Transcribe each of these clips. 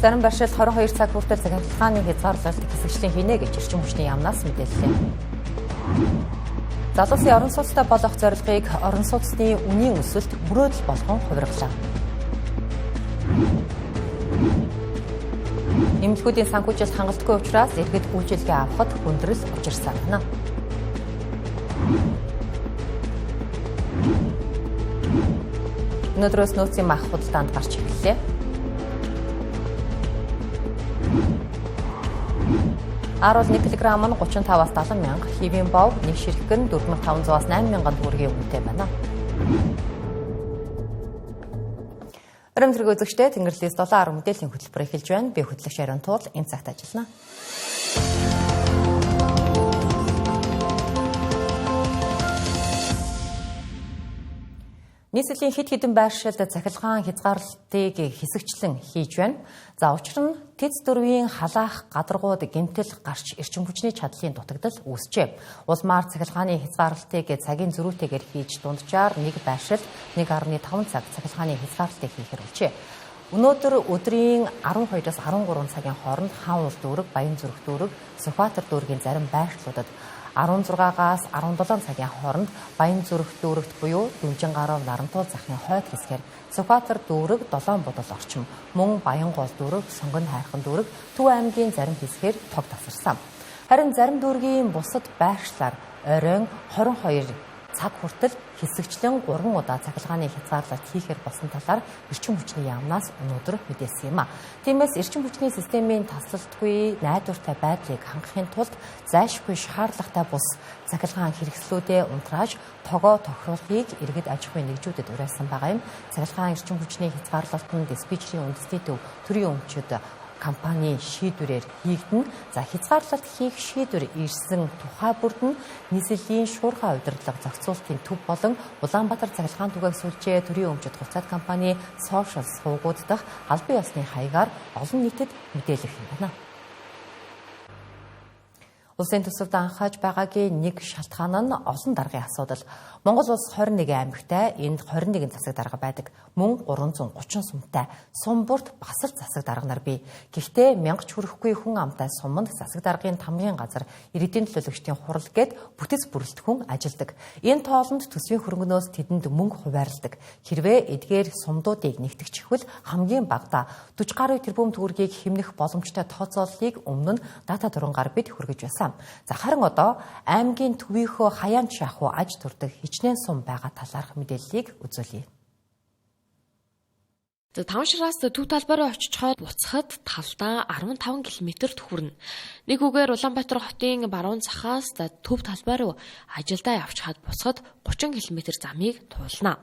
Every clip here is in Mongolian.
Зарим барьшил 22 цаг хүртэл захиргааны хязгаарлалт хэсэгчлийн хийнэ гэж эрчим хүчний яамнаас мэдээллээ. Залуусын орон сууцтай болох зорилгыг орон сууцны үнийн өсөлт мөрөөдөл болгон хувиргалаа. Эмнэлгүүдийн санхүүжилт хангалтгүй учраас иргэд үйлчилгээ авахд хүндрэл учирсан байна. Өнөөдрөөс нөөцийн мах худалдаанд гарч эхэллээ. Арвал 1 кг нь 35-аас 70 мянга, хивийн бов 1 ширхэг нь 4500-аас 8000 төгрөгийн үнэтэй байна. Орон зэрэг үзэгчдээ Тэнгэрлэгээс 7 мэдээллийн хөтөлбөр эхэлж байна. Би хөтлөгч Ариун Туул энэ цагт ажиллана. Нийслэлийн хэд хэдэн байршилд цахилгаан хязгаарлалтыг хэсэгчлэн хийж байна. За учир нь тэц дөрвийн халаах гадаргууд гэмтэл гарч эрчим хүчний чадлын дутагдал үүсжээ. Улмаар цахилгааны хязгаарлалтыг цагийн зөрүүтэйгээр хийж дунджаар нэг байршилд 1.5 цаг цахилгааны хязгаарлалтыг хийхээр болжээ. Өнөөдөр өдрийн 12-аас 13 цагийн хооронд Хаан ул дүүрэг, Баянзүрх дүүрэг, Сүхбаатар дүүргийн зарим байршлуудад 16-аас 17 цагийн хооронд Баянзүрх дүүрэгт буюу Дүнжин гарав Нарантуул захын хойд хэсгээр Сүхбаатар дүүрэг 7 бодол орчим, мөн Баянгол дүүрэг, Сонгон хайрхан дүүрэг, Төв аймгийн зарим хэсгээр тог тасарсан. Харин зарим дүүргийн бусад байршлаар оройн 22 цаг хүртэл хэсэгчлэн 3 удаа цахилгааны хязгаарлалт хийхээр болсон талаар эрчим хүчний яамнаас өнөөдөр мэдээлсэн юм а. Тиймээс эрчим хүчний системийн таслалтгүй найдвартай байдлыг хангахын тулд зайлшгүй шаардлагатай бус цахилгаан хэрэгслүүдэд унтрааж тогоо тохируулахыг иргэд аж ахуйн нэгжүүдэд уриалсан байгаа юм. Цахилгаан эрчим хүчний хязгаарлалт нь диспетчерийн үндэсний төв төрийн өмчөд компани шийдвэрээр хийгдэн. За хязгаарлалт хийх шийдвэр ирсэн тухай бүрд нь нийслэлийн шуурхай удирдлага зохицуулалтын төв болон Улаанбаатар цахилгаан түгээх сүлжээ төрийн өмчөд хувьцаат компани Social суугууд дахь албан ёсны хаягаар олон нийтэд мэдээлэх юм байна. Улсын төсөвд анхааж байгаагийн нэг шалтгаан нь олон даргын асуудал. Монгол улс 21 аймагтай, энд 21 засаг дарга байдаг. Мөн 330 сумтай, сум бүрт бас л засаг дарга нар бий. Гэхдээ мянгач хүрэхгүй хүн амтай суманд засаг даргын тамгын газар иргэдийн төлөөлөгчдийн хурал гээд бүтэц бүрэлдэхүүн ажилдаг. Энэ тоолонд төсвийн хөрөнгөнөөс тэдэнд мөнгө хуваарлдаг. Хэрвээ эдгээр сумдуудыг нэгтгэчихвэл хамгийн багадаа 40 гаруй тэрбум төгрөгийг хэмнэх боломжтой тооцооллыг өмнө нь дата дурангаар бид хүргэж байсан. За харин одоо аймгийн төвийнхөө хаяан шахуу аж турдаг хичнээн сум байгаа талаарх мэдээллийг үзүүлье. Тавшраас төв талбаараа очичхоод буцахад талдаа 15 км-т хүрнэ. Нэг үгээр Улаанбаатар хотын баруун захаас төв талбай руу ажилдаа явчихад буцахад 30 км замыг туулна.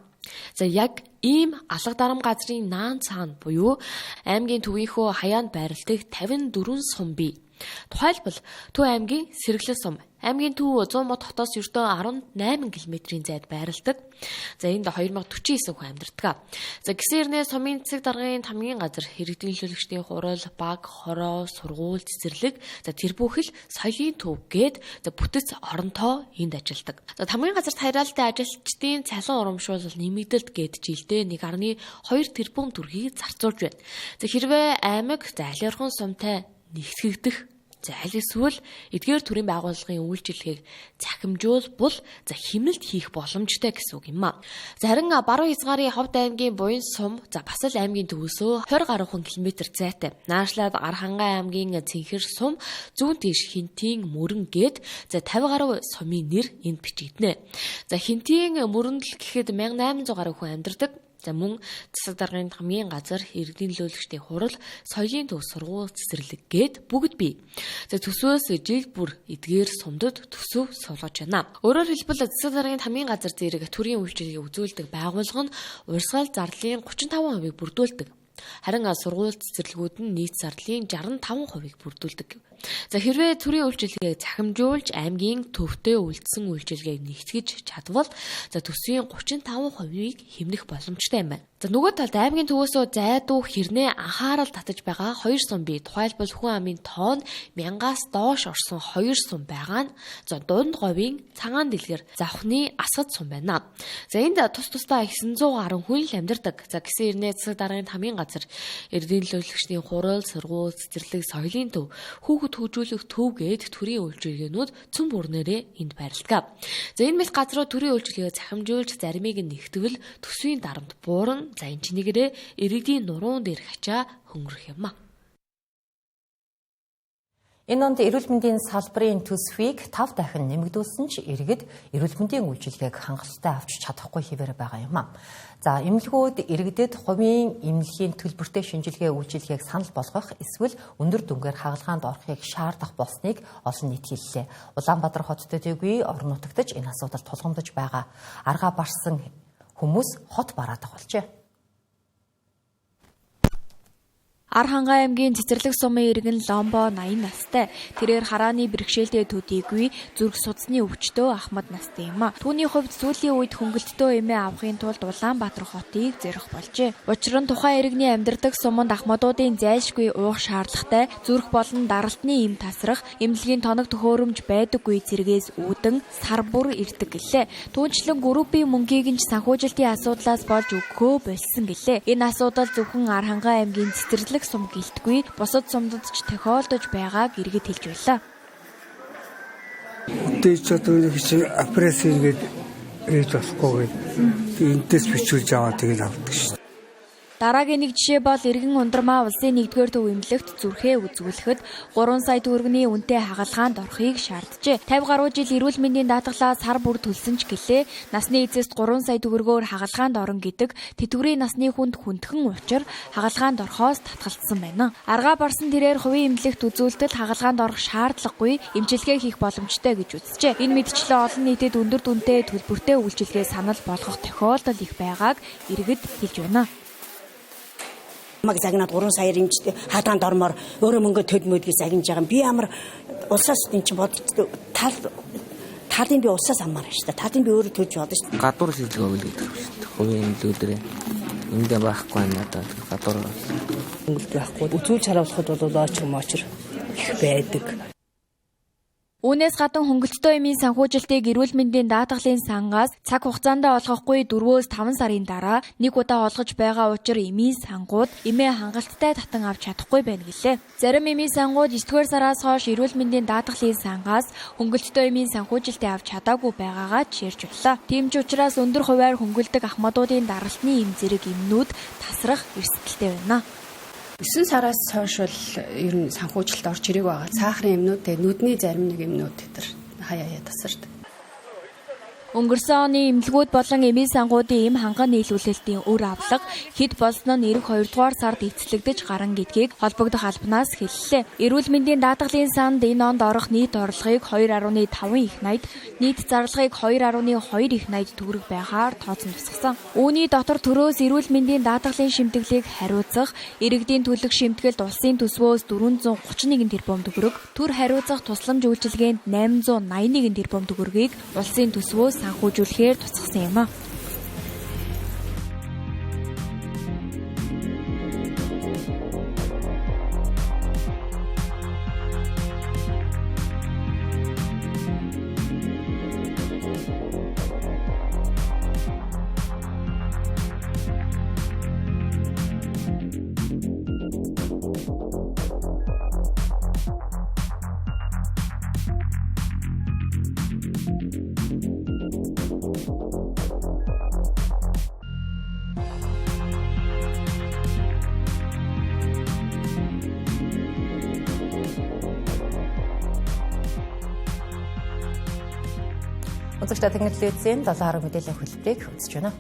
За яг ийм алга дарам газрын наан цаана буюу аймгийн төвийнхөө хаяанд байрладаг 54 сум бий. Тухайлбал Төв аймгийн Сэргэлэн сум аймгийн төв 100 мод хотоос ердөө 18 км-ийн зайд байрладаг. За энд 2049 хүн амьдардаг. За гисэн ирнэ сумын засаг даргын тамгын газар иргэдийн төлөөлөгчдийн хурал, баг, хороо, сургууль, цэцэрлэг, за тэр бүхэл соёлын төв гээд бүтэц оронтоо энд ажилдаг. За тамгын газарт хайраалтай ажилчдын цалин урамшуул нэмэгдэлт гээд жилдээ 1.2 тэрбум төгрөгийг зарцуулж байна. За хэрвээ аймаг алиорхон сумтай нэгтгэгдэх зайл эсвэл эдгээр төрлийн байгууллагын үйлчилгээг цахимжуулбал за хэмнэлт хийх боломжтой гэсэн үг юм а. Зарим баруун хязгаарын Ховд аймгийн Буян сум за бас л аймгийн төвөөсөө 20 гаруй км зайтай. Наашлаад Архангай аймгийн Цэнхэр сум зүүн тийш Хинтийн мөрөн гээд за 50 гаруй сумын нэр энд бичигдэнэ. За Хинтийн мөрөндөл гэхэд 1800 гаруй хүн амьдардаг. За мөн засаг даргын тамгын газар, иргэдийн төлөөлөгчдийн хурал, соёлын төв сургууль, цэцэрлэг гээд бүгд бий. За төсвөөс жил бүр эдгээр сумдад төсөв суулгаж байна. Өөрөөр хэлбэл засаг даргын тамгын газар зэрэг төрийн үйлчилгээг үзүүлдэг байгууллага нь урьдчилан зарлалын 35% бүрдүүлдэг. Харин сургууль цэцэрлэгүүд нь нийт зарлалын 65% бүрдүүлдэг. За хэрвээ төрийн үйлчилгээг захимжуулж аймгийн төвтэй үлдсэн үйлчилгээг нэгтгэж чадвал за төсвийн 35%-ийг хэмнэх боломжтой юм байна. За нөгөө талд аймгийн төвөөсөө зайдуу хэрнээ анхаарал татаж байгаа 2 сум бий. Тухайлбал хүн амын тоон 1000-аас доош орсон 2 сум байгаа нь дунд говийн цагаан дэлгэр завхны асгад сум байна. За энд тусдаа 910 гаруй хүн л амьдардаг. За гэсэн ирнэ засаг даргын хамгийн газар эрдэнэ төлөвлөгчдийн хурал, сургууль, цэцэрлэг, соёлын төв, хүүхэд хөгжүүлэх төв гээд төрийн үйлчилгээнүүд цөм бүрнээрээ энд байрладаг. За энэ мэт газруу төрийн үйлчилгээ захимжуулж заримыг нэгтгэвэл төсвийн дарамт буурна. За энэ чинийгээрээ иргэдийн нуруунд ирэх ачаа хөнгөрөх юм а. Энэ онд эрүүл мэндийн салбарын төсвийг 5 дахин нэмэгдүүлсэн ч иргэд эрүүл мэндийн үйлчилгээг хангалттай авч чадахгүй хэвээр байгаа юм а. За эмнэлгүүд иргэдэд хувийн эмнэлгийн төлбөртэй шинжилгээ үйлчилгээг санал болгох эсвэл өндөр дүнгээр хагалгаанд орохыг шаардах болсныг олон нийт хэллээ. Улаанбаатар хот төдийгүй орон нутагтаж энэ асуудал тулгамдж байгаа. Аргаа барсан хүмүүс хот бараадах болжээ. Архангай аймгийн Цэцэрлэг сумын иргэн Ломбо 80 настай. Тэрээр харааны бэрхшээлтэй төдийгүй зүрх судасны өвчтөө Ахмад настай юм а. Түүний хувьд сүүлийн үед хөнгөлөлтөө эмээ авахын тулд Улаанбаатар хотыг зорих болжээ. Учир нь тухайн иргэний амьдардаг суманд Ахмадуудын зайлшгүй уух шаардлагатай зүрх болон даралтны эм тасрах, эмнэлгийн тоног төхөөрөмж байдаггүй зэрэгээс үүдэн сар бүр ирдэг гэлээ. Түүнчлэн группийн мөнгийг нь санхүүжилтийн асуудлаас болж өгөхөө болсон гэлээ. Энэ асуудал зөвхөн Архангай аймгийн Цэцэрлэг сум гэлтгүй бусад сумдад ч тохиолдож байгааг иргэд хэлж байлаа. Дэж одоо хич апрессын гээд ээж болохгүй. Энтэс бичүүлж аваад тэгэл авдаг шүү. Дараагийн нэг жишээ бол иргэн Ундрмаа улсын 1-р төв эмнэлэгт зүрхээ үзүүлэхэд 3 сая төгрөгийн үнэтэй хагалгаанд орохыг шаарджээ. 50 гаруй жил эрүүл мэндийн даатгалаа сар бүр төлсөн ч гэлээ насны эцэст 3 сая төгрөгөөр хагалгаанд орон гэдэг тэтгэврийн насны хүнд хүндхэн учир хагалгаанд орохоос татгалцсан байна. Аргаа барсан тэрээр хувийн эмнэлэгт үзүүлэлт хагалгаанд орох шаардлагагүй эмчилгээ хийх боломжтой гэж үзжээ. Энэ мэдчлээ олон нийтэд өндөр дүнтэй төлбөртэй үйлчилгээ санал болгох тохиолдол их байгааг иргэд хэлж байна. Маг загнаад 3 сая эмчтэй хаалгаанд ормоор өөрөө мөнгө төдмөдгөө загнаж байгаа. Би ямар улсаас энэ чинь талын би улсаас амаар шүү дээ. Талын би өөрөө төлж бодож шүү дээ. Гадуур шилжих өгөл гэдэг шүү дээ. Хувийн эмнэлгүүдээ эндээ байхгүй надад гадуур өнгөлт байхгүй. Үзүүлж харуулахад бол очир мочир их байдаг. Үүнээс гадна хөнгөлөлтөө эмийн санхүүжилтийг эрүүл мэндийн даатгалын сангаас цаг хугацаанд олгохгүй 4-5 сарын дараа нэг удаа олгож байгаа учраас эмийн сангууд эмээ хангалттай татан авч чадахгүй байна гэлээ. Зарим эмийн сангууд 9-р сараас хойш эрүүл мэндийн даатгалын сангаас хөнгөлөлтөө эмийн санхүүжилтийг авч чадаагүй байгаагаа чирж байлаа. Тийм ч учраас өндөр хувиар хөнгөлдөг ахмадуудын даралтны эм зэрэг эмнүүд тасрах эрсдэлтэй байна. 9 сараас хойш бол ер нь санхүүжилт орж ирэх байгаа. Цаахрын эмнүүд нүдний зарим нэг эмнүүд тэр хаяа тасардаг. Өнгөрсөн оны эмнэлгүүд болон эмийн сангуудын эм ханган нийлүүлэлтийн үр авлага хэд болсон нь 92 дугаар сард эцэлэгдэж гарan гэдгийг холбогдох албанаас хэллээ. Эрүүл мэндийн даатгалын санд энэ онд орох нийт орлогыг 2.5 их найд, нийт зарлагыг 2.2 их найд төгрөг байхаар тооцон тусгасан. Үүний дотор төрөөс эрүүл мэндийн даатгалын шимтгэлийг хариуцах, иргэдийн төлөх шимтгэлд улсын төсвөөс 431 тэрбум төгрөг, төр хариуцах тусламж үйлчилгээнд 881 тэрбум төгрөгийг улсын төсвөөс санхүүжүүлэхээр туцгасан юм а. Үзэгчдээ Тэнгэрийн 7 хорог мэдээллийн хөтөлбөрийг үзэж байна.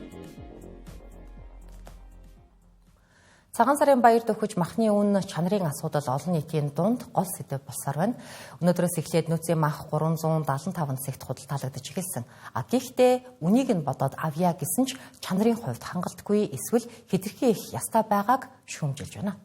Цагаан сарын баяр дөхөж махны үн чанарын асуудал олон нийтийн дунд гол сэдэв болсоор байна. Өнөөдрөөс эхлээд нөөцийн мах 375 цэгт худалдаалагдаж эхэлсэн. Гэхдээ үнийг нь бодоод авъя гэсэн ч чанарын хувьд хангалтгүй эсвэл хэтэрхий их ястай байгааг шүүмжилж байна.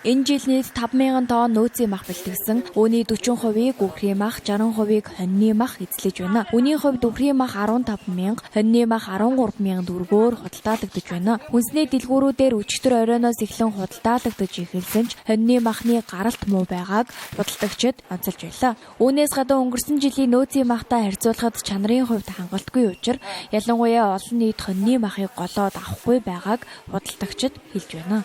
Энэ жил нийт 5,000 тонн нөөцийн мах бэлтгэсэн. Үүний 40%-ийг үхрийн мах, 60%-ийг хоньны мах эзлэж байна. Үүний хувьд үхрийн мах 15,000, хоньны мах 13,000 төгрөгөөр худалдаалагдаж байна. Хүнсний дэлгүүрүүдээр өчигдөр оройноос эхлэн худалдаалагдаж эхэлсэн ч хоньны махны гаралт муу байгааг худалдагчид онцолж байлаа. Үүнээс гадна өнгөрсөн жилийн нөөцийн махтай харьцуулахад чанарын хувьд хангалтгүй учраа ялангуяа олон нийт хоньны махыг голоод авахгүй байгааг худалдагчид хэлж байна.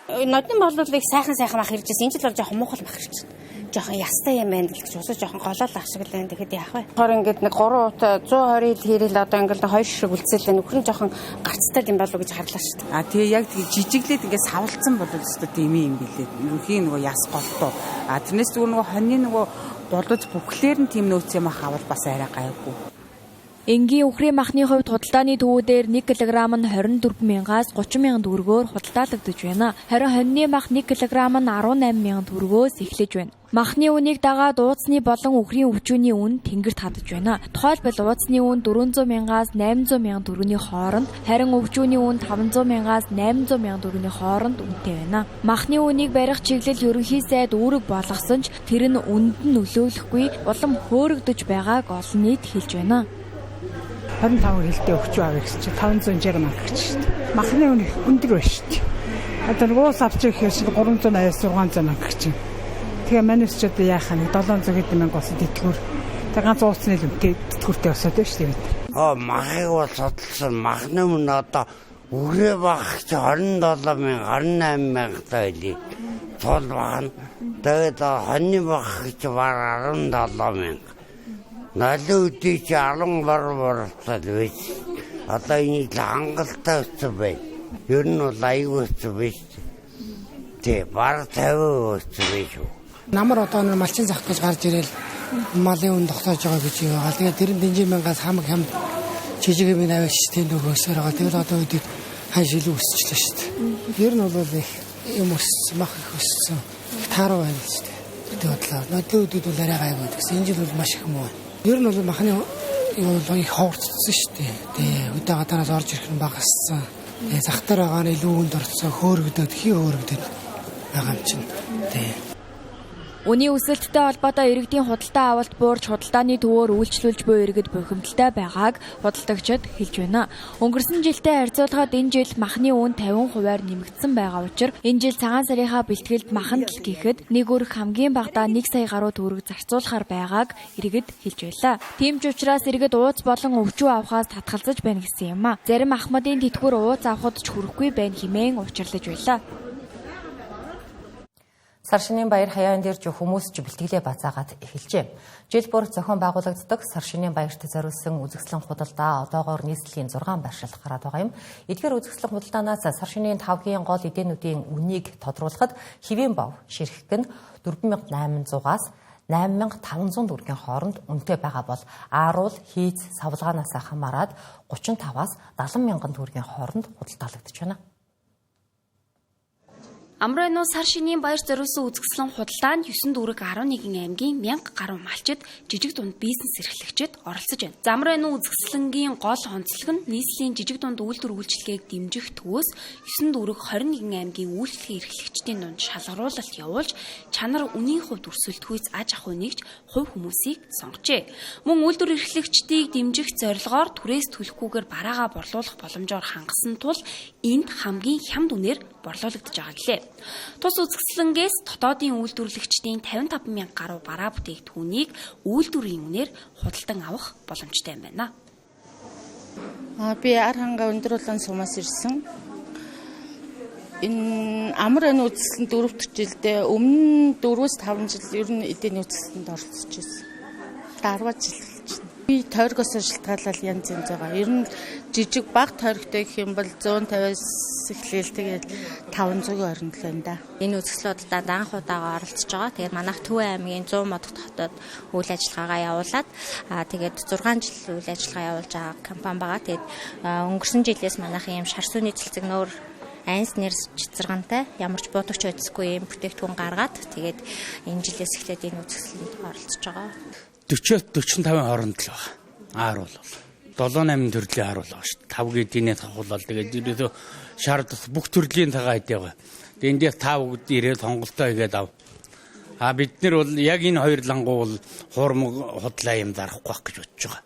Нодны боловлыг сайхан мах ирж байсан. Энэ жил бол жоохон муухай мах ирж байна. Жоохон ястай юм байна гэж усаа жоохон голоол ах шиг л байна. Тэгэхэд яах вэ? Хор ингээд нэг 3 удаа 120 хэрэл одоо ингээд 2 шиг үлдсэлээ нөхрөн жоохон гарцтай юм болов уу гэж харлаа шүү дээ. Тэгээ яг жижиглээд ингээд савлцсан бол өстой тийм юм билээ. Нүхийн нөгөө яс голтоо. Тэрнээс зүгээр нөгөө хоньны нөгөө болож бүхлээр нь тийм нөөцийн мах авал бас арай гайвгүй. Энгийн үхрийн махны хувьд худалдааны төвүүдээр 1 кг нь 24,000-аас 30,000 төгрөгөөр худалдаалагдаж байна. Харин хоньны мах 1 кг нь 18,000 төгрөгөөс эхлэж байна. Махны үнийг дагаад ууцны болон үхрийн өвчүүний үн тэнгэрт хадаж байна. Тухайлбал ууцны үн 400,000-аас 800,000 төгрөгийн хооронд, харин өвчүүний үн 500,000-аас 800,000 төгрөгийн хооронд үнэтэй байна. Махны үнийг барих чиглэл ерөнхий сайд үүрэг болгосон ч тэр нь үнд нь нөлөөлөхгүй улам хөөрөгдөж байгааг олон нийт хэлж байна. 25 хэлтэй өгч байгаа гэсэн чинь 560 мянга гэж шүү дээ. Махны үн өндөр байна шүү дээ. Одоо уус авч ирэхээр чинь 380-аас 600 мянга гэж чинь. Тэгээ манайс ч одоо яахаа нэг 700 хэдэн мянга болсон дэлгүүр. Тэгээ ганц ууцны лүмтэй дэлгүүртэй осоод байна шүү дээ. Махыг бол судалсан. Махны үн одоо үхрээ бах чи 27,000 28,000 байлээ. Цол бахан. Тэгээд хоньны бах чи баг 17,000. Налуу үдий чи 10 барууртал байж. Одоо энэ хангалттай өссөн бай. Ер нь бол аюу өссөн байж. Тэ бар 50 өссөн байж. Намар одоо нэг малчин зах гэж гарч ирэл малын үн тогтоож байгаа гэж байгаа. Тэгээд тэр нь дэнжин мянгаас хамаг хам жижиг юм аваач тэнд өгөөсөр байгаа. Тэгээд одоо үдий хаш илүү өсчихлээ шүү дээ. Ер нь бол их юм өссөн, мах их өссөн. Тааруу байна шүү дээ. Үдий бодлоо. Нодлын үдийд бол арай гайгүй гэсэн. Энэ жил бол маш их юм байна. Ер нь бол махны юу их ховорцсон шүү дээ. Тэгээ үдээ гадараас орж ирэх нь багассан. Тэгээ захтар байгаа нь илүү өнд орцсон, хөөрөгдөд, хөөрөгдөд байгаа юм чинь. Тэгээ Үний өсөлттэй холбоотой иргэдийн худалдаа авалт буурч худалдааны төвөөр үйлчлүүлж буй иргэд бухимдалтай байгааг худалдагчид хэлж байна. Өнгөрсөн жилтэй харьцуулахад энэ жил махны үн 50%-аар нэмэгдсэн байгаа учраас энэ жил цагаан сарынхаа бэлтгэлд махан л гэхэд нэг өрх хамгийн багадаа 1 сая гаруй төгрөг зарцуулахар байгааг иргэд хэлж байлаа. Тийм ч учраас иргэд ууц болон өвчүү авахаас татгалзаж байна гэсэн юм а. Зарим ахмадын тэтгэвэр ууц авахд ч хүрэхгүй байна хэмээн учирлаж байлаа. Сар шинийн баяр хаяан дээр ч хүмүүс ч бэлтгэлээ бацаагаад эхэлжээ. Жил бүр зохион байгуулагддаг сар шинийн баярт зориулсан үзэсгэлэн худалдаа одоогоор нийслэлийн 6 байршил гараад байгаа юм. Эдгээр үзэсгэлэн худалдаанаас сар шинийн 5-гийн гол эдээнүүдийн үнийг тодруулахад хэвийн бов ширхэг нь 4,800-аас 8,500 төгрөгийн хооронд үнэтэй байгаа бол ааруул хийц савлгаанаас хамаарат 35-аас 70,000 төгрөгийн хооронд худалдаалагдаж байна. Амрын сар шинийн баяр зориулсан үзэсгэлэн худалдаанд 9 дүүрэг 11 аймгийн 1000 гаруй малчид жижиг дунд бизнес эрхлэгчид оролцож байна. Замрын үзэсгэлэнгийн гол онцлог нь нийслэлийн жижиг дунд үйлдвэр үйлчилгээг дэмжих төвөөс 9 дүүрэг 21 аймгийн үйлчлэгийн эрхлэгчдийн дунд шалгаруулалт явуулж чанар үнийн хувьд өрсөлдөхүйц аж ахуй нэгж хувь хүмүүсийг сонгожээ. Мөн үйлдвэр эрхлэгчдийг дэмжих зорилгоор түрээс төлөхгүйгээр бараагаа борлуулах боломжоор хангасан тул энд хамгийн хямд үнээр борлуулагдаж байгаа гэлээ. Тус үзэсгэлэнгээс дотоодын үйлдвэрлэгчдийн 55,000 гаруй бараа бүтээгдэхүүнийг үйлдвэрийн үнээр худалдан авах боломжтой юм байна. Би ар хангаа өндрүүлэн сумаас ирсэн. Энэ амар энэ үзэсгэлэн 4 дахь жилдээ өмнө 4-5 жил ер нь эдийн үзэсгэлэнд оролцож байсан. 10 жил болж байна. Би тойргоос шилтгаалал янз янз байгаа. Ер нь жижиг баг тойрогтой гэх юм бол 150-аас эхлээл тэгээд 500-ийн орнд л байна да. Энэ үзэсгэлэнүүдэд анх удаага оролцож байгаа. Тэгээд манайх Төв аймгийн 100 модод хотод үйл ажиллагаагаа явуулаад тэгээд 6 жил үйл ажиллагаа явуулж байгаа компани байгаа. Тэгээд өнгөрсөн жилээс манайх ийм шар сүний цэлцэг нөр айнс нэр цэцэргантай ямар ч бодогч өдсөхгүй юм бүтээгдэхүүн гаргаад тэгээд энэ жилээс эхлээд энэ үзэсгэлэнд оролцож байгаа. 40-45 хооронд л байна. Аар бол 7-8 төрлийн харуулга шүү дээ. 5 гэдгийг хавуулаад тэгээд ерөөсөө шаард бүх төрлийн тагаа хэдийгаа. Тэгээд энэ дээр 5 гээд ирээд сонголтоо хийгээд ав. Бид нар бол яг энэ хоёр лангуу бол хуурмаг худлаа юм дарахгүй байх гэж бодож байгаа.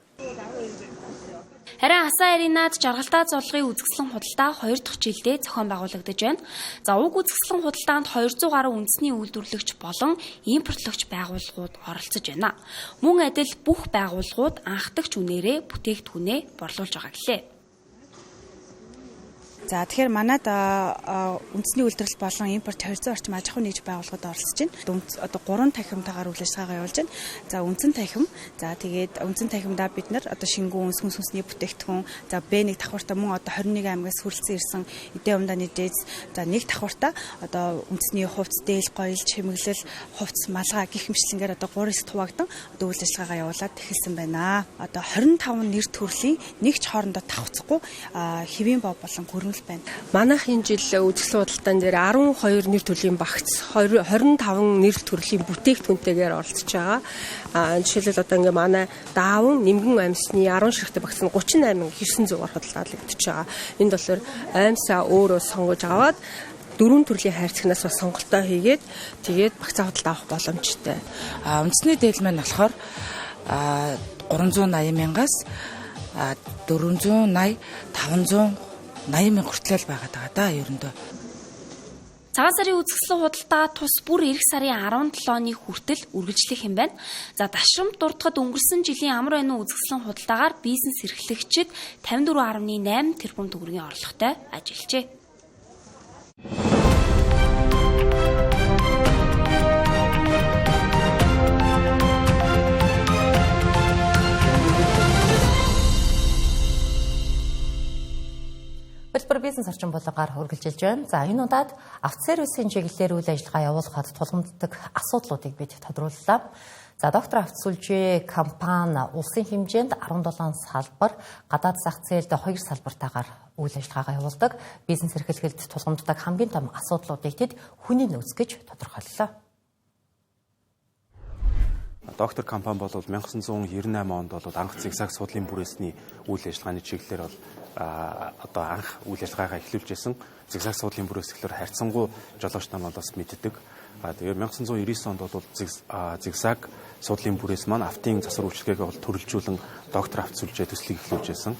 Харин Хасан аренад жаргалтай зурлагын үзэсгэлэн худалдаа 2 дахь жилдээ зохион байгуулагдаж байна. За уг үзэсгэлэн худалдаанд 200 гаруй үндэсний үйлдвэрлэгч болон импортлогч байгууллагууд оролцож байна. Мөн адил бүх байгууллагууд анхдагч үнээрээ бүтээгдэхүүнээ борлуулж байгаа гэлээ. За тэгэхээр манайд үндэсний үйлдвэрлэл болон импорт 200 орчим аж ахуйн нийт байгууллагууд оролцож байна. Одоо 3 танхимтайгаар үйл ажиллагаа явуулж байна. За үндсэн танхим, за тэгээд үндсэн танхимдаа бид нар одоо шингэн үнс хүнсний бүтээгдэхүүн, за Б1 давхартаа мөн одоо 21 аймагаас хүрэлцэн ирсэн эдийн умдааны дээд, за 1 давхартаа одоо үндэсний хувцс, дээл, гоёл, чимэглэл, хувцс, малгай гэх мэтлэнгээр одоо 3-9 хуваагдсан одоо үйл ажиллагаа явуулаад эхэлсэн байна. Одоо 25 нэр төрлийн нэг ч хоорондоо тавцахгүй хэвийн бов болон гөрмөл байна. Манайх энэ жил үзэсгэлэн худалдаан дээр 12 нэр төрлийн багц, 25 нэр төрлийн бүтээгдэхүүнтэйгээр оролцож байгаа. Жишээлбэл одоо ингээ манай Даавн Нимгэн амьсны 10 ширхтээ багц нь 38,900-аар худалдаалагдчихж байгаа. Энд болохоор амьсаа өөрөө сонгож аваад 4 төрлийн хайрцагнаас бас сонголтоо хийгээд тэгээд багцаа худалдаа авах боломжтой. Үндэсний дээл маань болохоор 380 мянгаас 480, 580 80,000 хүртэл байгаад байгаа да ерөндөө. Цагаан сарын үзэсгэлэн худалдаа тус бүр эх сарын 17-ны хүртэл үргэлжлэх юм байна. За Дашрамт дурдхад өнгөрсөн жилийн амар байны үзэсгэлэн худалдаагаар бизнес эрхлэгчид 54.8 тэрбум төгрөгийн орлоготой ажиллажээ. Хэлбэр бизнес орчин болгоор хөргөлжилж байна. За энэ удаад автосервисийн чиглэлээр үйл ажиллагаа явуулахад тулгамддаг асуудлуудыг бид тодрууллаа. За доктор автосүлжээ компани улсын хэмжээнд 17 салбар, гадаад зах зээлд 2 салбартаагаар үйл ажиллагаагаа явуулдаг. Бизнес эрхлэлд тулгамддаг хамгийн том асуудлуудыг тэд хүний нөөц гэж тодорхойллоо. Доктор компани бол 1998 онд бол анх зигзаг судлалын бүрээсний үйл ажиллагааны чиглэлээр бол одоо анх үйл ажиллагаагаа эхлүүлж байсан. Зигзаг судлалын бүрээс эхлээр харьцангуй жолооч нар бас мэддэг. Тэгээд 1999 онд бол зигзаг судлалын бүрээс маань автын засвар үйлчилгээгээ бол төрөлжүүлэн доктор автосүлжээ төслийг эхлүүлж байсан.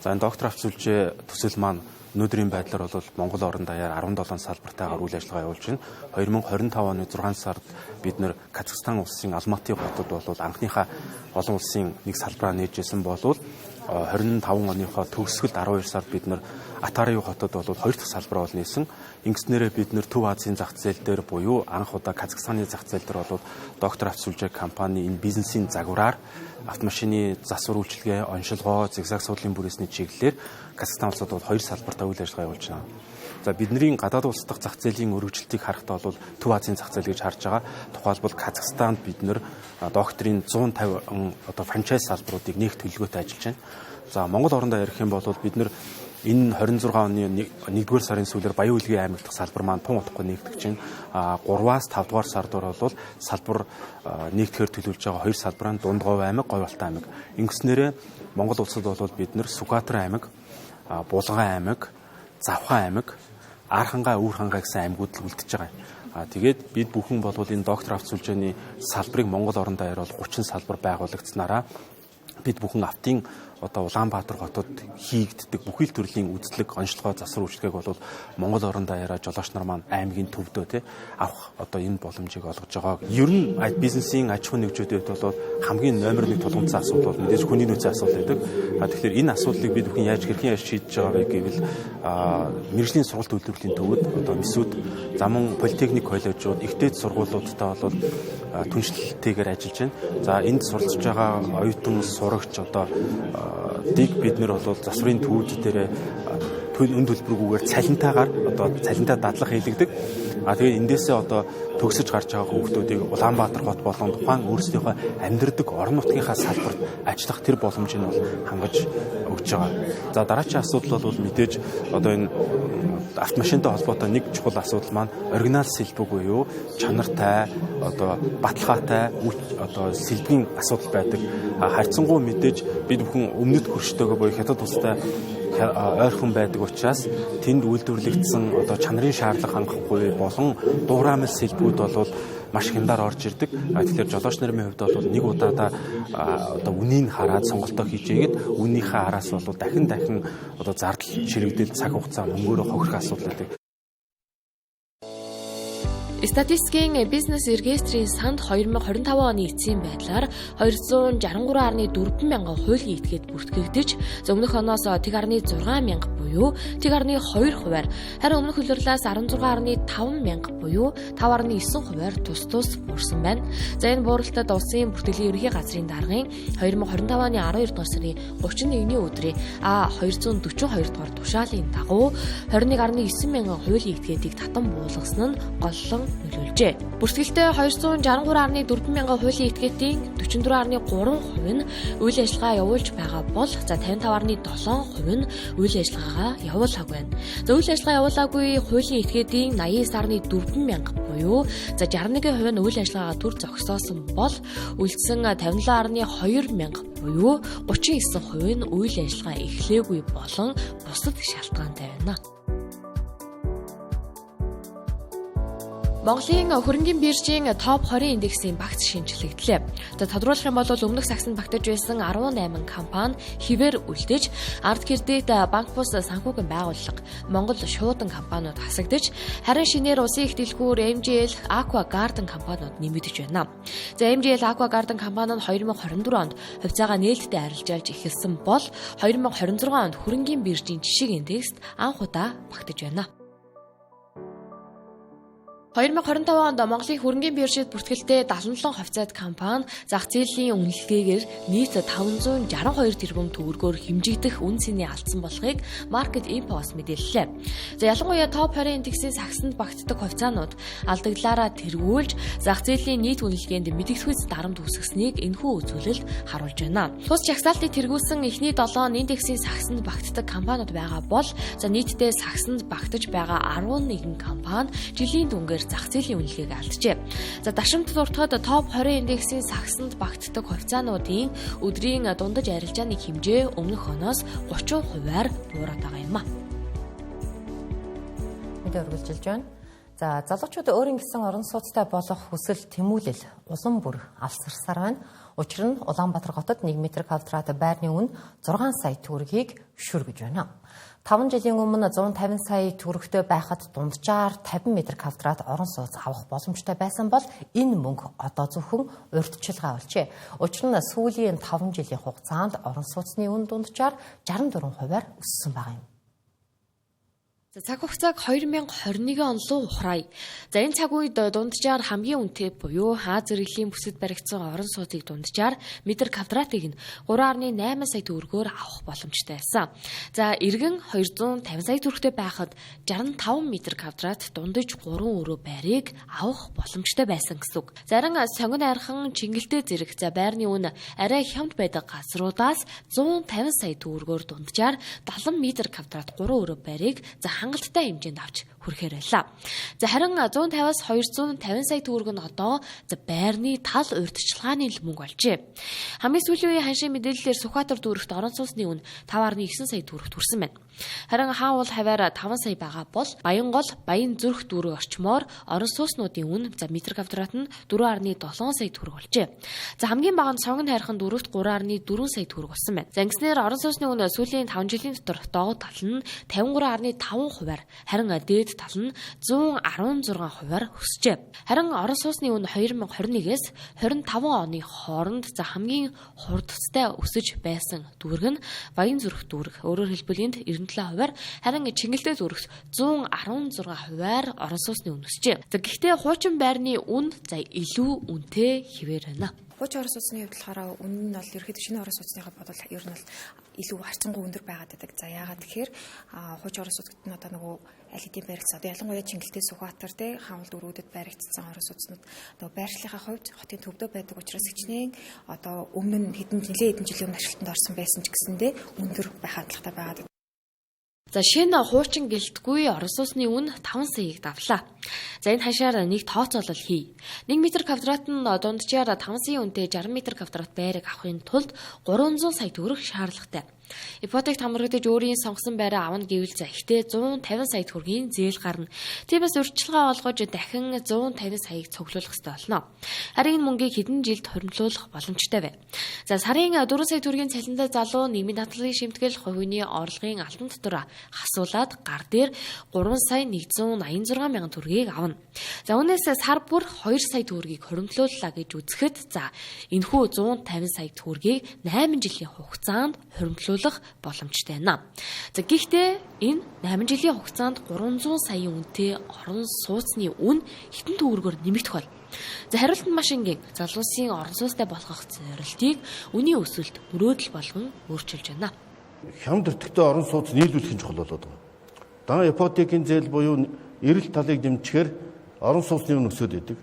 За энэ доктор автосүлжээ төсөл маань өнөөдрийн байдлаар бол Монгол орон даяар 17 салбартаагаар үйл ажиллагаа явуулж байна. 2025 оны 6 сард бид нэр Казахстан улсын Алматы хотод бол анхныхаа олон улсын нэг салбараа нээжсэн болвол 25 оныхоо төгсгөлд 12 сард бид нэр Атари хотод бол 2 дахь салбараа бол нээсэн. Ингэснээрээ бид нэр Төв Азийн зах зээл дээр буюу анх удаа Казахстаны зах зээл дээр бол доктор автосүлжээ компани энэ бизнесийн загвараар автомашины засвар үйлчилгээ, оншилгоо, зигзаг судлалын бүрээсний чиглэлээр Казахстан улсад бол 2 салбартаа үйл ажиллагаа явуулж байна. За бидний гадаад улс дахь зах зээлийн өргөжлөлтийг харахад бол Төв Азийн зах зээл гэж харж байгаа. Тухайлбал Казахстанд бид нэр докторийн 150 одоо франчайз салбаруудыг нээх төлөвлөгөөтэй ажиллаж байна. За Монгол орондоо ярих юм бол бид нэр энэ 26 оны 1-р сарын сүүлээр Баян Улгийн аймаг дахь салбар маань тун утгагүй нээгдэж байна. 3-аас 5-р сард бол салбар нэгдэхээр төлөвлөж байгаа 2 салбар нь Дундгов аймаг, Говьалтай аймаг. Ингэснээрээ Монгол улсад бол бид нэр Сүхбаатар аймаг, Булган аймаг, Завхан аймаг, Архангай, Үүрхангай гэсэн аймагуд л үлдэж байгаа. Тэгээд бид бүхэн бол энэ доктор автосүлжээний салбарыг Монгол орон даяар бол 30 салбар байгуулагдсанараа бид бүхэн автын одоо Улаанбаатар хотод хийгддэг бүхэл төрлийн үзлэг, онцлогоо, засвар үйлчилгээг бол Монгол орон даяараа жолооч нар маань аймгийн төвдөө авах одоо энэ боломжийг олгож байгаа. Ер нь бизнесийн аж ахуйн нэгжүүдэд бол хамгийн номер 1 тулгамдсан асуудал бол мэдээж хүний нөөцийн асуудал байдаг. Тэгэхээр энэ асуудлыг бид бүхэн хэрхэн шийдэж байгаа вэ гэвэл мэргэжлийн сургалт үйлдвэрлэлийн төвөд одоо МИСүүд, замун политехник коллежууд, ихтэйд сургуулиудтай бол түншлэлтэйгээр ажиллаж байна. За энд суралцж байгаа оюутан сурагч одоо дэг бид нэр бол засварын төвүүд дээр үн төлбөргүйгээр цалинтаагаар одоо цалинтаа дадлах хийлэгдэг. Тэгээд эндээсээ одоо төгсөж гарч байгаа хүүхдүүдийг Улаанбаатар хот болон тухайн өөрсдийнхөө амьдардаг орон нутгийнхаа салбарт ажиллах тэр боломжийг бол хангаж өгч байгаа. За дараагийн асуудал бол мэдээж одоо энэ автомашинтай холбоотой нэг чухал асуудал маань оригинал сэлбэг буюу чанартай одоо баталгаатай одоо сэлбэгийн асуудал байдаг. Харьцангуй мэдээж бид бүхэн өмнөд хөрштөөгөө буюу хятад улстай ойрхон байдаг учраас тэнд үйлдвэрлэгдсэн одоо чанарын шаардлага хангахгүй болон дуураймал сэлбүүд бол маш хямдаар орж ирдэг. Тэгэхээр жолооч нарын хувьд бол нэг удаадаа одоо үнийг хараад сонголтоо хийжээгээд үнийхээ араас бол дахин одоо зардал ширэгдэл цаг хугацаа мөнгөөрөө хохирох асуудал байдаг. Статистикийн бизнес регистрийн санд 2025 оны эцсийн байдлаар 263.4 мянган хуулийн этгээд бүртгэгдэж, өмнөх оноос тэг 1.6 мянга буюу тэг 1.2 хувиар, харин өмнөх улирлаас 16.5 мянга буюу 5.9 хувиар тус буурсан байна. За энэ бууралтад улсын бүртгэлийн ерөнхий газрын даргын 2025 оны 12 дугаар сарын 31-ний өдрийн 242 дугаар тушаалын дагуу 21.9 мянган хуулийн этгээдийг татан буулгасан нь голлон нөлөөлжээ. Бүртгэлтэй 263.4 мянган хуулийн этгээдийн 44.3% нь үйл ажиллагаа явуулж байгаа бол за 55.7% нь үйл ажиллагаагаа явуулаагүй байна. За үйл ажиллагаа явуулаагүй хуулийн этгээдийн 89.4 мянга буюу за 61% нь үйл ажиллагаагаа төр зогсоосон бол үлдсэн 57.2 мянга буюу 39% нь үйл ажиллагаа эхлээгүй болон бусад шалтгаантай байна. Монголын хөрөнгөний биржийн топ 20 индексийн багц шинжилэгдлээ. За тодруулах юм бол өмнөх сагсанд багтаж байсан 18 компани хэвээр үлдэж, ард кредит, банк бус санхүүгийн байгууллага, Монгол шуудан компаниуд хасагдж, харин шинээр улсын их дэлгүүр MGL, Aqua Garden компаниуд нэмэгдэж байна. За MGL, Aqua Garden компани нь 2024 онд хувьцаагаа нээлттэй арилжаалж эхэлсэн бол 2026 онд хөрөнгөний биржийн жишг индекст анх удаа багтаж байна. 2025 онд Монголын хөрөнгөний биржид бүртгэлтэй 77 хувьцаат компани зах зээлийн үнэлгээгээр нийт 562 тэрбум төгрөгөөр хэмжигдэх үн цэний алдсан болохыг Market Impulse мэдээллээ. За ялангуяа топ 20 индексийн сагсанд багтдаг хувьцаанууд алдагдлаараа тэргүүлж зах зээлийн нийт үнэлгээнд мэдэгдэхүйц дарамт үүсгэснийг энэхүү үзүүлэлт харуулж байна. Тус жагсаалтыг тэргүүлсэн эхний 7 индексийн сагсанд багтдаг компаниуд байгаа бол за нийтдээ сагсанд багтаж байгаа 11 компани жилийн дүнгээр зах зээлийн үнэлгээг алджээ. За дашрамт дуртахад топ 20 индексийн сагсанд багтдаг хувьцаануудын өдрийн дундаж арилжааны хэмжээ өмнөх оноос 30%-аар буураад байгаа юм а. Мэдээ үргэлжилж байна. За залуучууд өөрийн гэсэн орон сууцтай болох хүсэл тэмүүлэл улам бүр алсарсаар байна. Учир нь Улаанбаатар хотод 1 м2 байрны үн 6 сая төгрөгийг шүргэж байна. 5 жилийн өмнө 150 сая төгрөгтэй байхад дунджаар 50 м2 орон сууц авах боломжтой байсан бол энэ мөнгө одоо зөвхөн урьдчилгаа болжээ. Учир нь сүүлийн 5 жилийн хугацаанд орон сууцны үн дунджаар 64%-аар өссөн байгаа юм. Цаг хугацааг 2021 он руу ухраая. За энэ цаг үед дунджаар хамгийн үнэтэй буюу Аз зэрэглэлийн бүсэд баригдсан орон сууцыг дунджаар метр квадратыг нь 3.8 сая төгрөгөөр авах боломжтой байсан. За эргэн 250 сая төгрөгтэй байхад 65 метр квадрат дундаж 3 өрөө байрыг авах боломжтой байсан гэсэн үг. Зарим сонгон айрхан чингэлтэй зэрэг за байрны үн арай хямд байдаг газруудаас 150 сая төгрөгөөр дунджаар 70 метр квадрат 3 өрөө байрыг за хангалттай хэмжээнд авч хүрэхээр байлаа. За харин 150-аас 250 сая төгрөг нь одоо за байрны тал урьдчилгааны мөнгө болжээ. Хамгийн сүүлийн үеийн ханшийн мэдээллээр Сүхбаатар дүүрэгт орон сууцны үн 5.9 сая төгрөгт хүрсэн байна. Харин хаавал хаваар 5 сая байгаа бол Баянгол, Баян зүрх дүүрэг орчмоор орон сууцнуудын үн за метр квадрат нь 4.7 сая төгрөг болжээ. За хамгийн бага нь сонгон хайрхан дүүрэгт 3.4 сая төгрөг болсон байна. За ингэснээр орон сууцны үн сүүлийн 5 жилийн дотор доод тал нь 53.5%-аар харин дээд тал нь 116%-аар өсжээ. Харин орон сууцны үн 2021-ээс 25 оны хооронд за хамгийн хурдтай өсөж байсан дүүрэг нь Баян зүрх дүүрэг. Өөрөөр хэлбэл энд 97%-аар харин Чингэлтэй дүүрэгт 116%-аар орон сууцны үн өсжээ. За гэхдээ хуучин байрны үн за илүү үнэтэй хэвээр байна. Хуучин орон сууцны хувьд болохоор үнэ нь бол ерөөхдөө шинэ орон сууцныхаа бодвол ер нь бол илүү харьцангуй өндөр байгаад байдаг. За яагаад тэгэхээр хуучин орон сууцд нь одоо нөгөө аль хэдийн баригдсан. Одоо ялангуяа Чингэлтэй Сүхбаатар те хаалт дөрүүдэд баригдсан орон сууцнууд одоо байршлийнхаа хувьд хотын төвдөө байдаг учраас хичнээн одоо өмнө нь хэдэн жилийн өмнө ашиглалтанд орсон байсан ч гэсэндээ өндөр байх хандлагатай байгаад. За шинэ хуучин гэлтгүй орон сууцны үн 5 саяыг давлаа. За энэ хашаар нэг тооцоолол хий. 1 м квадрат нь дунджаар 5 сая үнэтэй 60 м квадрат байрыг авахын тулд 300 сая төгрөг шаардлагатай. Ипотек хамрагдаж өөрийн сонгосон байраа авна гэвэл за ихтэй 150 сая төгрөгийн зээл гарна. Тиймээс урьдчилгаа олгож дахин 150 саяыг цуглуулах ёстой болно. Харин энэ мөнгийг хэдэн жилд хуримтлуулах боломжтой вэ? За сарын 4 сая төгрөгийн цалинтай залуу нийгмийн даатгалын шимтгэл хувийн орлогын алтан дотор хасуулаад гар дээр 3 сая 186 мянган төгрөгийг авна. За үүнээс сар бүр 2 сая төгрөгийг хуримтлууллаа гэж үзэхэд за энэхүү 150 сая төгрөгийг 8 жилийн хугацаанд хуримтлуулах боломжтой байна. За гэхдээ энэ 8 жилийн хугацаанд 300 сая үнэтэй орон сууцны үн хитэн төгрөгөөр нэмэгдэх бол. За хариулт нь маш энгийн. Залуусын орон сууцтай болгох зорилтыг үнийн өсөлт мөрөөдөл болгон өөрчилж байна. Хямд өртөгтэй орон сууц нийлүүлэх нь чухал болоод байгаа. Дан ипотекийн зээл буюу эрэлт талыг дэмжихээр орон сууцны үн өсөд идэг.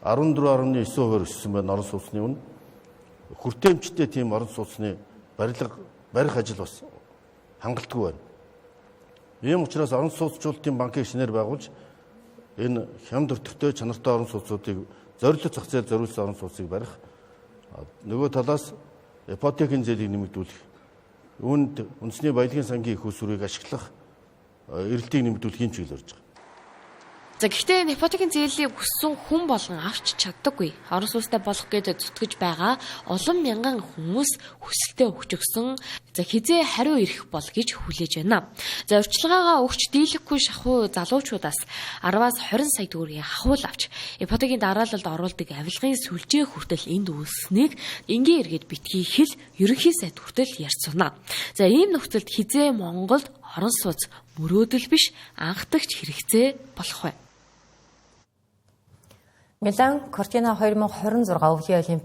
14.9% өссөн байна орон сууцны үн. Хүртээмжтэй тийм орон сууцны барих ажил бас хангалтгүй байна. Ийм учраас орон сууцчуулалтын банкыг шинээр байгуулж энэ хямд өртөгтэй чанартай орон сууцуудыг зорилт зах зээл зориулсан орон сууцыг барих. Нөгөө талаас ипотекийн зээлийг нэмэгдүүлэх, үүнд үндэсний баялагын сангийн их усүрийг ашиглах, эрэлтийг нэмэгдүүлэх юм чиглэл орж байгаа. За гэхдээ ипотекийн зээлийг хүссэн хүн болгон авч чаддаггүй. Орон сууцтай болох гэж зүтгэж байгаа олон мянган хүмүүс хүсэлтэд өгчөгсөн. За хизээ хариу ирэх бол гэж хүлээж байна. За урьдчилгаагаа өгч дийлэхгүй шахуу залуучуудаас 10-аас 20 сая төгрөгийн хавуул авч ипотекийн дараалалд оруулдаг авилгын сүлжээ хүртэл энд үүснэг энгийн эргээд битгий хэл ерөнхий сайд хүртэл ярьцгаана. За ийм нөхцөлд хизээ Монголд орон сууц мөрөөдөл биш анхдагч хэрэгцээ болох вэ? Милан Кортина 2026 өвлийн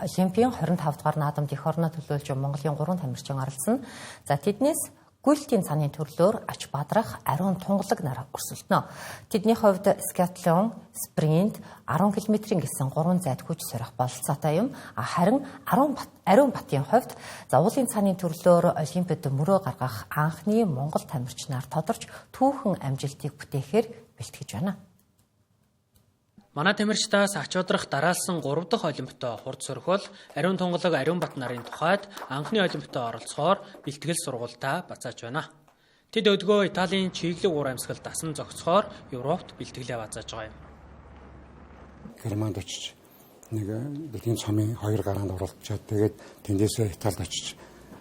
Олимпийн 25 дугаар наадамд эх орноо төлөөлж Монголын 3 тамирчин оролцсон. За тэднээс гүйлтийн цааны төрлөөр ач бадрах ариун тунгалаг нар өрсөлдөнө. Тэдний хувьд скиатлон, спринт 10 км-ийн гэсэн 3 зайд хүч сорих бололцоотой юм. Харин ариун батын хувьд уулын цааны төрлөөр Олимпиад мөрөө гаргах анхны Монгол тамирчнаар тодорч түүхэн амжилтыг бүтээхээр бэлтгэж байна. Манай тамирчдаас ач бадрах дараалсан 3 дахь олимпиадад хурд сорхол ариун тунгалаг ариун бат нарын тухайд анхны олимпиадад оролцохоор бэлтгэл сургуультаа бацааж байна. Тэд өдгөө Италийн чиглэг уур амьсгал дасан зогсохоор Европт бэлтгэлээ бацааж байгаа юм. Германд очиж нэг бэлтгэл цомын 2 гараанд оролцоод тэгээд тэндээсээ Италид очиж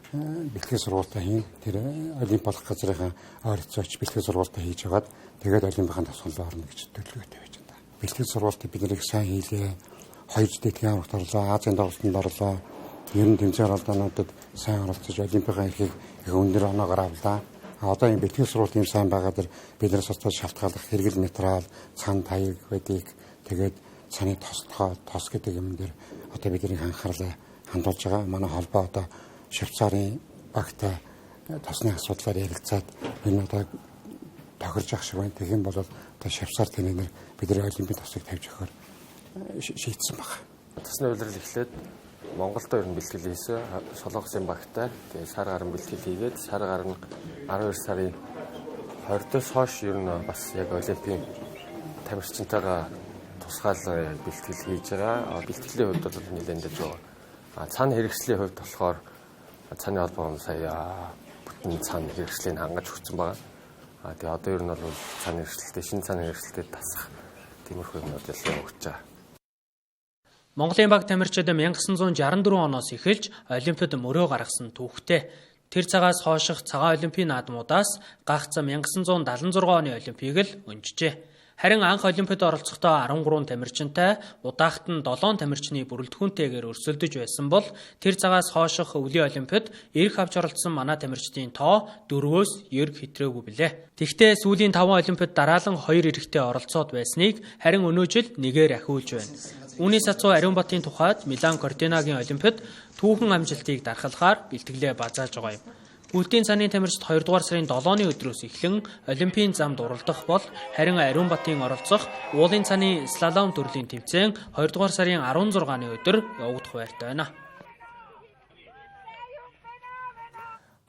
бэлтгэл сургуультаа хийн. Тэр олимп болох газрынхаа ойролцооч бэлтгэл сургуультаа хийж хагаад тэгээд олимпийн тасгалд орно гэж төлөвлөгөөтэй байж байна. Бэлтгэл сургалтыг бид нэр сайн хийлээ. 2 дэдгийн аврагт орлоо, Азийн тоглолтод орлоо. Ер нь тэмцээн алдаануудад сайн оролцож олимпийн эрхийг их өндөр оноогоор авлаа. Одоо энэ бэлтгэл сургалт юм сайн байгаад биднээс остож шалтгааллах хэрэгэл материал, цан таяг байдгийг тэгээд цаны тос гэдэг юм дээр одоо бидний анхаарлаа хандуулж байгаа. Манай холбоо одоо Швейцарын багтай тосны асуудлаар ярилцаад энэ одоо тохирж ах шиг байна. Тэгэх юм бол одоо Швейцар тэнээр бидний олимпийн тосыг тавьж өгөхөөр шийдсэн байна. Тосны улирал эхлээд Монголд ер нь бэлтгэл хийсэн. Солонгосын багтай тэгээ сар гарan бэлтгэл хийгээд сар гарan 12 сарын 20-оос хойш ер нь бас яг олимпийн тамирчинтайгаа тусгаал бэлтгэл хийж байгаа. Бэлтгэлийн хувьд бол нэлээд дэвж байгаа. Цаана хэрэгслийн хувьд болохоор цааны холбоо сая бүтэн цаана хэрэгслийг хангаж өгсөн байгаа. Тэгээ одоо ер нь бол цааны хэрэгсэлтэй шинэ цааны хэрэгсэлтэй тасах тиймэрхүү юмнууд л өгч байгаа. Монголын баг тамирчид 1964 оноос эхэлж олимпиад мөрөө гаргасан түүхтэй. Тэр цагаас хойших цагаан олимпийн наадмуудаас гагц 1976 оны олимпийг л өнжжээ. Харин анх Олимпиад оролцохдоо 13 тамирчинтай, удаахт нь 7 тамирчны бүрэлдэхүүнтэйгээр өрсөлдөж байсан бол тэр цагаас хойших өвлийн Олимпиад эрх авч оролцсон манай тамирчдын тоо 4-өөс 9 хэтрээгүй билээ. Тэгвэл сүүлийн 5 Олимпиад дараалан 2 эрэгтэй оролцоод байсныг харин өнөө жил нэгээр ахиулж байна. Үүний сацуу Ариунбатын тухайд Милан Кортинагийн Олимпиад түүхэн амжилтыг дархалахаар бэлтгэлээ базааж байгаа юм. Гүлтийн цааны тамирчид 2 дугаар сарын 7-ны өдрөөс эхлэн Олимпийн замд уралдах бол харин Ариунбатын оролцох уулын цааны слалом төрлийн тэмцээн 2 дугаар сарын 16-ны өдөр явагдах байртай байна.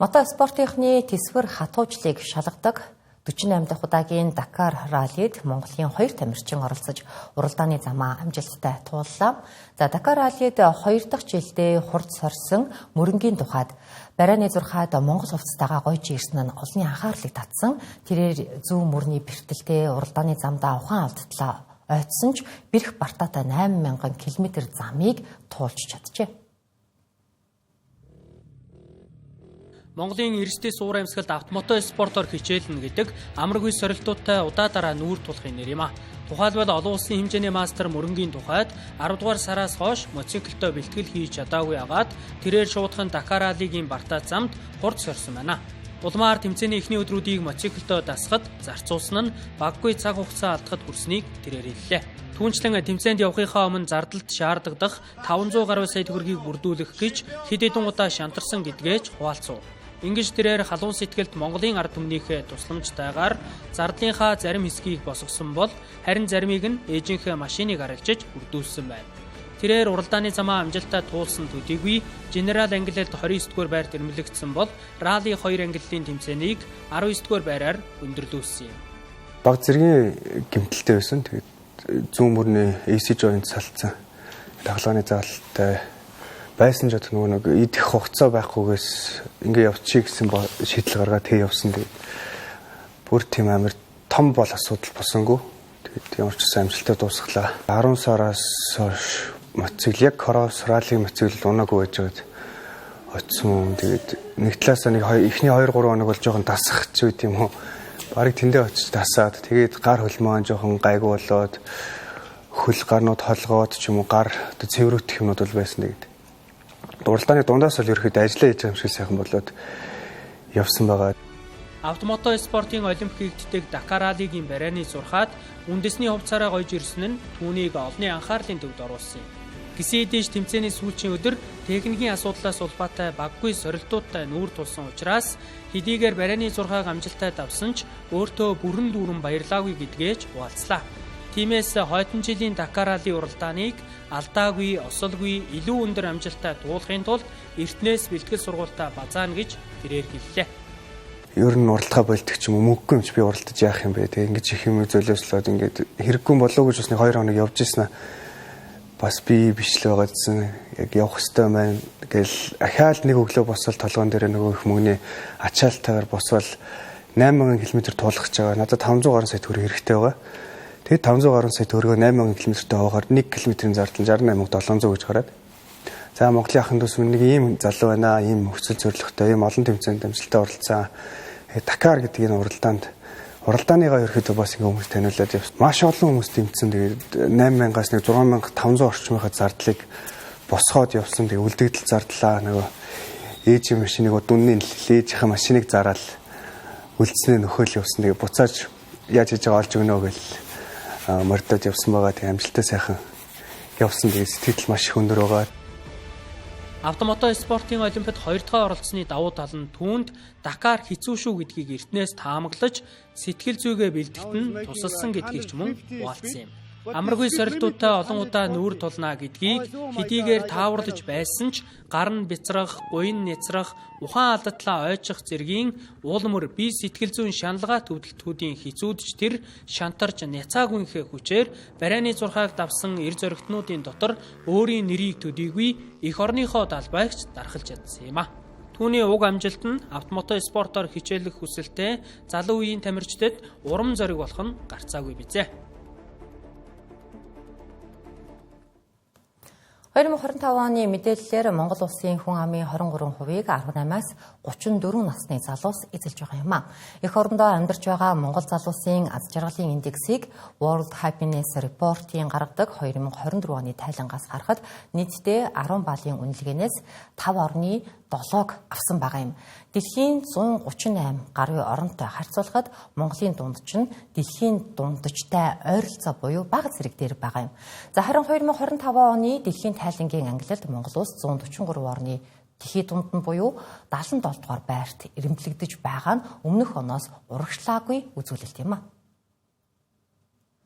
Мотоспортынхны тэсвэр хатуужлыг шалгадаг 48 дахь удаагийн Дакар раллид Монголын 2 тамирчин оролцож уралдааны замаа амжилттай тууллаа. За Дакар раллид 2 дахь жилдээ хурд сорьсон мөрөнгийн тухайд барайны зурхаад Монгол хувцастайгаа гойж ирсэн нь олонний анхаарлыг татсан. Тэрээр зүүн мөрний бэртэлтэй уралдааны замдаа ухаан алдлаа ойдсон ч бэрх бартаатай 8000 км замыг туулж чаджээ. Монголын эрсдэл суур амьсгалд автомото спортоор хичээлнэ гэдэг амаргүй сорилтуудтай удаа дараа нүүр тулахын нэр юм а. Тухайлбал олон улсын хэмжээний мастер мөрөнгийн тухайд 10 дугаар сараас хойш мотоциклтой бэлтгэл хийж чадаагүй агаад тэрээр шуудхан Дакар раллигийн бартаа замд хурд сорьсон байна. Улмаар тэмцээний эхний өдрүүдийг мотоциклтой дасахад зарцуулсан нь баггүй цаг хугацаа алдахад хүрснийг тэрээр хэллээ. Түүнчлэн тэмцээнд явахынхаа өмнө зардалд шаардагдах 500 гаруй сая төгрөгийг бүрдүүлэх гэж хэд хэдэн удаа шантарсан гэдгээч хуваалцав. Ингэж тэрээр халуун сэтгэлд Монголын ард түмнийхээ тусламжтайгаар зардлынхаа зарим хэсгийг босгосон бол харин заримыг нь ээжийнхээ машиныг арилжиж бүрдүүлсэн байна. Тэрээр уралдааны замаа амжилттай туулсан төдийгүй Генерал ангиллалд 29-р байрт ирмэлэгдсэн бол ралли 2 ангиллалын тэмцээнийг 19-р байраар өндөрлүүлсэн юм. Баг зэргийн гэмтэлтэй байсан. Тэгээд зүүн мөрний AC joint салцсан. Дагалгааны заалттай байсан ч нөгөө нэг идэх хугацаа байхгүйгээс ингээ явчих гэсэн шийдэл гаргаад тэг явсан. Тэгээд бүр тийм амар том бол асуудал босонгүй. Тэгээд ямар ч гэсэн амжилттай дуусглаа. 10 сараас хойш мотоцикл яг кросс ралли мотоцикл унаагүй байж байгаад очсон. Тэгээд нэг талаасаа нэг эхний 2-3 хоног бол жоохон дасах ч үт юм уу. Барыг тэндээ очиж дасаад тэгээд гар хөлмөө жоохон гайгүй болоод хөл гарнууд холгоод ч юм уу гар оо цэврүүтэх юмнууд бол байсан. Тэгээд уралдааны дундаас л ерөөхдөө ажиллаа хийж байгаа юм шиг сайхан болоод явсан байгаа. Автомото спортын олимпик гэгддэг Дакар раллигийн барайны зурхаад үндэсний хувцаараа гойж ирсэн нь түүнийг олонний анхаарлын төвд оруулсан юм. Гисэн дэш тэмцээний сүүлчийн өдөр техникийн асуудлаас улбаатай баггүй сорилтуудтай нүүр тулсан учраас хэдийгээр барайны зурхааг амжилттай давсан ч өөртөө бүрэн дүүрэн баярлаагүй гэдгээч хуваалцлаа. Тиймээс хойдон жилийн Дакар ралли уралдааныг алдаагүй, осолгүй, илүү өндөр амжилттай туулахын тулд эртнээс бэлтгэл сургуультаа базаана гэж тэрээр хэллээ. Ер нь уралдаа болдог ч юм уу мөнгөгүй юм чи би уралдаж яах юм бэ? Тэг ингэж их юм золиослоод ингээд хэрэггүй болов гэж бас нэг 2 хоног явж ирсэн. Бас би биш л байгаа гэсэн яг явах хэвээр маань гэл ахаал нэг өглөө босвол толгоон дээр нөгөө их мөнгөний ачаалтайгаар босвол 8000 км туулах гэж байгаа. Надад 500 гаруй сая төгрөг хэрэгтэй байгаа. Тэгээд 500 гаруй сая төгрөгөө 8000 км-тэй авахаар 1 км-ийн зардал 68700 гэж гараад. За Монголын ахын дүүс нэг ийм залуу байна, ийм хүсэл зорилготой, ийм олон тэмцээнд амжилттай оролцсон. Дакар гэдэг энэ уралдааныгаа ерөөхдөө бас ингэ хүмүүс таниулаад явсан. Маш олон хүмүүс тэмцсэн. Тэгээд 8000-аас нэг 6500 орчмынхаа зардлыг босгоод явсан. Тэгээд үлдэгдэл зардлаа нөгөө ээжийн машиныг дүнний ээжийнхээ машиныг зараад үлдснээ нөхөөл явсан. Тэгээд буцааж яаж хийж байгаа олж өгнө гэл мордод явсан байгаа. Тэгээд амжилттай сайхан явсан. Тэгээд сэтгэл маш их өндөр байгаа. Автомото спортын олимпиад 2 дахь оролцсны давуу тал нь түүнд Дакар хэцүү шүү гэдгийг эртнээс таамаглаж сэтгэл зүйгээ бэлтгэхэд нь тусалсан гэдгийг ч мөн хуваалцсан юм. Амаргүй сорилтуудтай олон удаа нүүр тулнаа гэдгийг хэдийгээр тааварлаж байсан ч гар нь бяцрах, гуйн нэцрах, ухаан алдатлаа ойчих зэргийн уулмөр бие сэтгэл зүйн шаналгаа төвлөлтүүдийн хизүүдж тэр шантарч няцаагүйнхээ хүчээр барайны зурхааг давсан эр зоригтнуудын дотор өөрийн нэрийг төдийгүй эх орныхоо далбайгч дарахлж чадсан юм а. Түүний уг амжилт нь автомото спортоор хичээлэх хүсэлтэй залуу үеийн тамирчдад урам зориг болох нь гарцаагүй бизээ. 2025 оны мэдээллээр Монгол улсын хүн амын 23%-ийг 18-аас 34 насны залуус эзэлж байгаа юм а. Эх орондоо амьдарч байгаа Монгол залуусын аз жаргалын индексийг World Happiness Report-ийн гаргадаг 2024 оны тайлангаас харахад нийтдээ 10 баллын үнэлгээнээс 5.7-г авсан байгаа юм. Дэлхийн 138 гаруй оронтой харьцуулахад Монголын дунд чинь дэлхийн дундчтай ойролцоо буюу бага зэрэг дээр байгаа юм. За харин 2025 оны дэлхийн тайлангийн ангилалд Монгол улс 143 орны дэлхийн дунд нь буюу 77 дугаар байрт ирэмтлэгдэж байгаа нь өмнөх оноос урагшлаагүй үзүүлэлт юм а.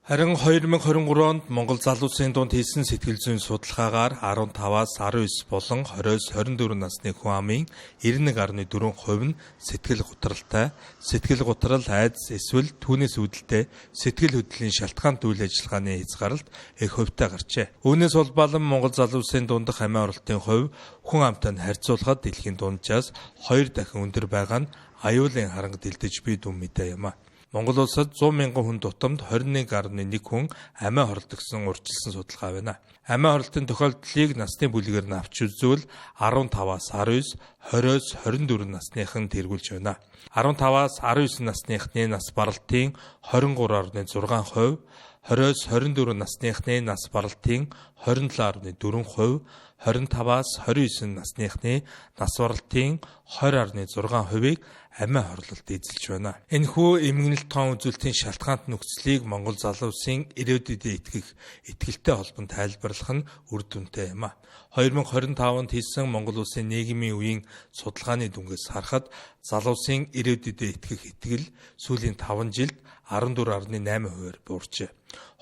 Харин 2023 онд Монгол залуусын дунд хийсэн сэтгэл зүйн судалгаагаар 15-аас 19 болон 20-с 24 насны хүн амын 91.4% нь сэтгэл гутралтай, сэтгэл гутрал айдас эсвэл түүнээс үүдэлтэй сэтгэл хөдлөлийн шалтгаанд үйл ажиллагааны хязгаарлалт их хувьтай гарчээ. Үүнээс улбалан Монгол залуусын дундх амиа оролтын хувь хүн амтай харьцуулахад дэлхийн дунджаас 2 дахин өндөр байгаа нь аюулын харанг дэлдэж буй дүн мэдээ юм а. Монгол улсад 100 мянган хүн тутамд 21.1 хүн амиа хорлогдсон урьдчилсан судалгаа байна. Амиа хорлолтын тохиолдлыг насны бүлгээр нь авч үзвэл 15-аас 19, 20-с 24 насныхан тэргүүлж байна. 15-аас 19 насныхны нас баралтын 23.6%, 20-с 24 насныхны нас баралтын 27.4%, 25-аас 29 насныхны нас баралтын 20.6%-ийг амиа хорлолт эзэлж байна. Энэхүү эмгэнэлт тоон үзүүлэлтийн шалтгаант нөхцөлийг Монгол залуусын ирээдүйдээ итгэх итгэлтэй холбон тайлбарлах нь үр дүнтэй юм а. 2025 онд хийсэн Монгол улсын нийгмийн үеийн судалгааны дүнгээс харахад залуусын ирээдүйдээ итгэх итгэл сүүлийн 5 жилд 14.8%-аар буурчээ.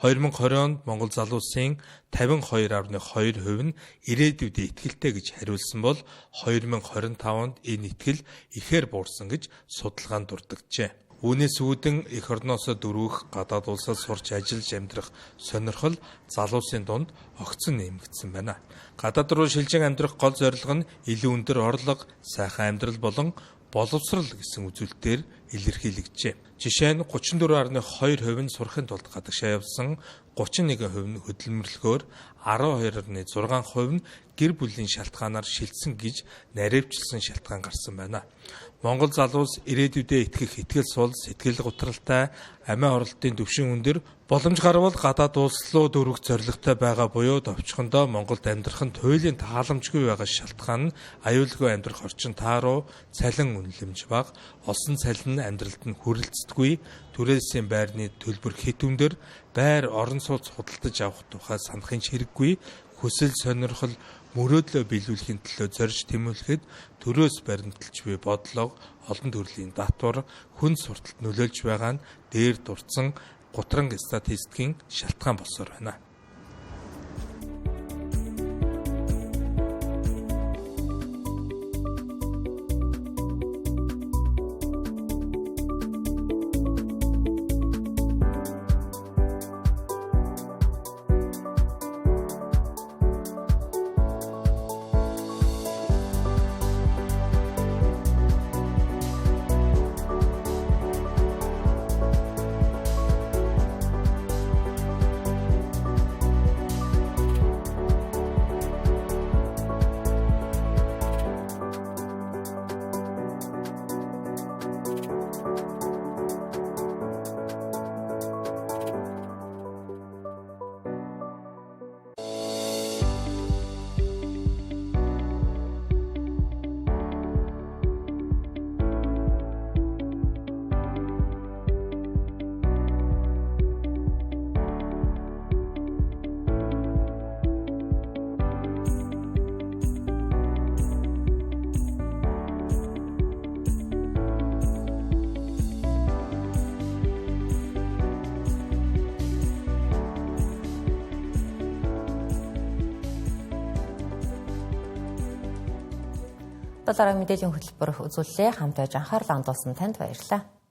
2020 онд Монгол залуусын 52.2% нь ирээдүйдээ итгэлтэй гэж хариулсан бол 2025 онд энэ итгэл ихээр буурсан гэж судалгаанд дурдгажээ. Үүнээс үүдэн эх орноосоо дөрвөх гадаад улсад сурч ажиллаж амьдрах сонирхол залуусын дунд огцон нэмэгдсэн байна. Гадаад руу шилжин амьдрах гол зорилго нь илүү өндөр орлого, сайхан амьдрал болон боловсрал гэсэн үзүүлэлтээр илэрхийлэгджээ. Жишээ нь 34.2% нь сурахын тулд гадагшаа явсан, 31% нь хөдөлмөрлөхөөр, 12.6% нь гэр бүлийн шалтгаанаар шилжсэн гэж наривчилсан шалтгаан гарсан байна. Монгол залуус ирээдүйдээ итгэх итгэл сул, сэтгэл гутралтай, амиа хорлолтын түвшин өндөр, боломж гарвал гадаад улс руу дөрвөх зорилготой байгаа буюу товчхондоо Монголд амьдрах нь туйлын тааламжгүй байгаа шалтгаан нь аюулгүй амьдрах орчин тааруу, цалин үнэлэмж бага, олсон цалин нь амьдралд нь хүрэлцдэггүй, түрээсийн байрны төлбөр хэд өндөр, байр орон сууц худалдаж авах тухай санахын хэрэггүй, хүсэл сонирхол мөрөөдлөө биелүүлэхийн төлөө зорж тэмүүлэхэд төрөөс баримталж буй бодлого, олон төрлийн датвар, хүн сурталт нөлөөлж байгаа нь дээр дурдсан гутранг статистикийн шалтгаан болсоор байна. Дараагийн мэдээллийн хөтөлбөр үзүүлэлээ хамт байж анхаарлаа хандуулсан танд баярлалаа.